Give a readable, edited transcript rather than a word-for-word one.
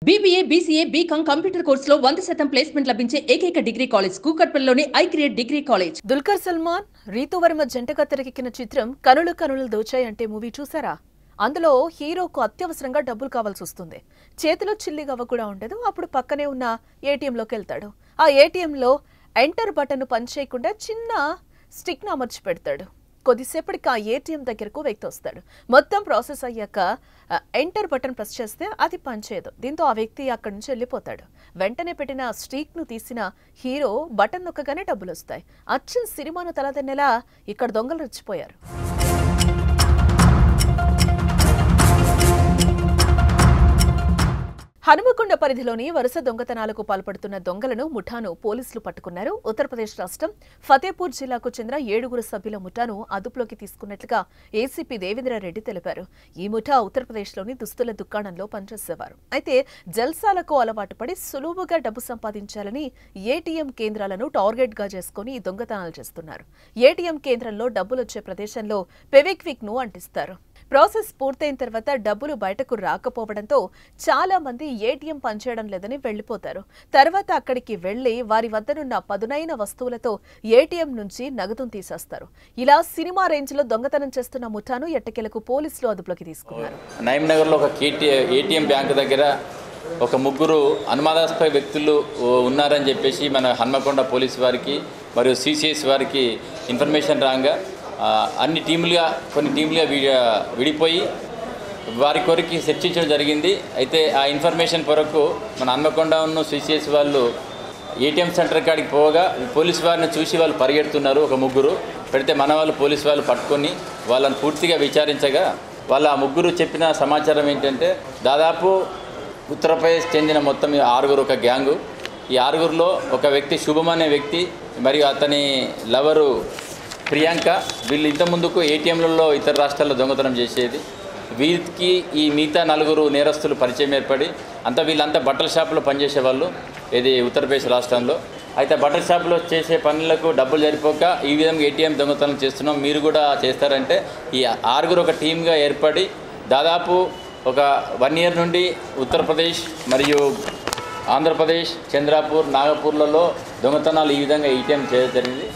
BBA, BCA, BCom computer కోర్సులో 100% placement లభించే ఏకైక డిగ్రీ కాలేజ్ కూకట్పల్లిలోని iCreate degree college. Dulquer Salmaan, Ritu Varma జంటగా తెరకెక్కిన చిత్రం కనులు దోచాయి అంటే మూవీ చూసారా? అందులో హీరోకు అత్యవసరంగా డబ్బులు కావాల్సి వస్తుంది. చేతిలో చిల్లి గవ్వ కూడా ఉండదు. అప్పుడు పక్కనే ఉన్న ఏటీఎంలోకి వెళ్తాడు. ఆ ఏటీఎంలో ఎంటర్ బటన్ పని చేయకుండా చిన్న స్టిక్ను అమర్చి పెడతాడు. కొద్దిసేపటికి ఆ ఏటీఎం దగ్గరకు వ్యక్తి వస్తాడు. మొత్తం ప్రాసెస్ అయ్యాక ఎంటర్ బటన్ ప్రెస్ చేస్తే అది పనిచేయదు. దీంతో ఆ వ్యక్తి అక్కడి నుంచి వెళ్ళిపోతాడు. వెంటనే పెట్టిన స్టిక్ను తీసిన హీరో బటన్ నొక్కగానే డబ్బులు వస్తాయి. అచ్చం సినిమాను తలదన్నెలా ఇక్కడ దొంగలు రెచ్చిపోయారు. హనుమకొండ పరిధిలోని వరుస దొంగతనాలకు పాల్పడుతున్న దొంగలను ముఠాను పోలీసులు పట్టుకున్నారు. ఉత్తరప్రదేశ్ రాష్ట్రం ఫతేపూర్ జిల్లాకు చెందిన 7 సభ్యుల ముఠాను అదుపులోకి తీసుకున్నట్లుగా ఏసీపీ దేవేంద్రారెడ్డి తెలిపారు. ఈ ముఠా ఉత్తరప్రదేశ్లోని దుస్తుల దుకాణంలో పనిచేసేవారు. అయితే జల్సాలకు అలవాటు పడి సులువుగా డబ్బు సంపాదించాలని ఏటీఎం కేంద్రాలను టార్గెట్ గా చేసుకుని దొంగతనాలు చేస్తున్నారు. ఏటీఎం కేంద్రంలో డబ్బులొచ్చే ప్రదేశంలో ఫెవిక్విక్ ను అంటిస్తారు. ప్రాసెస్ పూర్తయిన తర్వాత డబ్బులు బయటకు రాకపోవడంతో చాలా మంది ఏటీఎం పనిచేయడం లేదని వెళ్లిపోతారు. తర్వాత అక్కడికి వెళ్లి వారి వద్దనున్న పదునైన వస్తువులతో ఏటీఎం నుంచి నగదును తీసేస్తారు. ఇలా సినిమా రేంజ్ లో దొంగతనం చేస్తున్న ముఠాను ఎట్టకేలకు పోలీసులు అదుపులోకి తీసుకున్నారు. నైమ్నగర్ లో ఒక ఏటీఎం బ్యాంకు దగ్గర ఒక ముగ్గురు అనుమానాస్పద వ్యక్తులు ఉన్నారని చెప్పేసి మన హన్మకొండ పోలీసు వారికి మరియు సిసిఎస్ వారికి ఇన్ఫర్మేషన్ రాగా కొన్ని టీములుగా విడిపోయి వారి కొరికి చర్చించడం జరిగింది. అయితే ఆ ఇన్ఫర్మేషన్ కొరకు మన హన్మకొండ సిసిఎస్ వాళ్ళు ఏటీఎం సెంటర్ కాడికి పోగా పోలీసు వారిని చూసి వాళ్ళు పరిగెడుతున్నారు. ఒక ముగ్గురు పెడితే మన వాళ్ళు పోలీసు వాళ్ళు పట్టుకొని వాళ్ళని పూర్తిగా విచారించగా వాళ్ళ ఆ ముగ్గురు చెప్పిన సమాచారం ఏంటంటే దాదాపు ఉత్తరప్రదేశ్ చెందిన మొత్తం 6 ఒక గ్యాంగు. ఈ 6లో ఒక వ్యక్తి శుభం అనే వ్యక్తి మరియు అతని లవరు ప్రియాంక, వీళ్ళు ఇంతకుముందుకు ఏటీఎంలలో ఇతర రాష్ట్రాల్లో దొంగతనం చేసేది. వీరికి ఈ మిగతా 4 నేరస్తులు పరిచయం ఏర్పడి వీళ్ళంతా బట్టల షాపులో పనిచేసేవాళ్ళు ఇది ఉత్తరప్రదేశ్ రాష్ట్రంలో. అయితే బట్టల షాపులో చేసే పనులకు డబ్బులు సరిపోక ఈ విధంగా ఏటీఎం దొంగతనం చేస్తున్నాం, మీరు కూడా చేస్తారంటే ఈ 6 ఒక టీమ్గా ఏర్పడి దాదాపు ఒక 1 year నుండి ఉత్తరప్రదేశ్ మరియు ఆంధ్రప్రదేశ్, చంద్రాపూర్, నాగపూర్లలో దొంగతనాలు ఈ విధంగా ఏటీఎం చేయడం జరిగింది.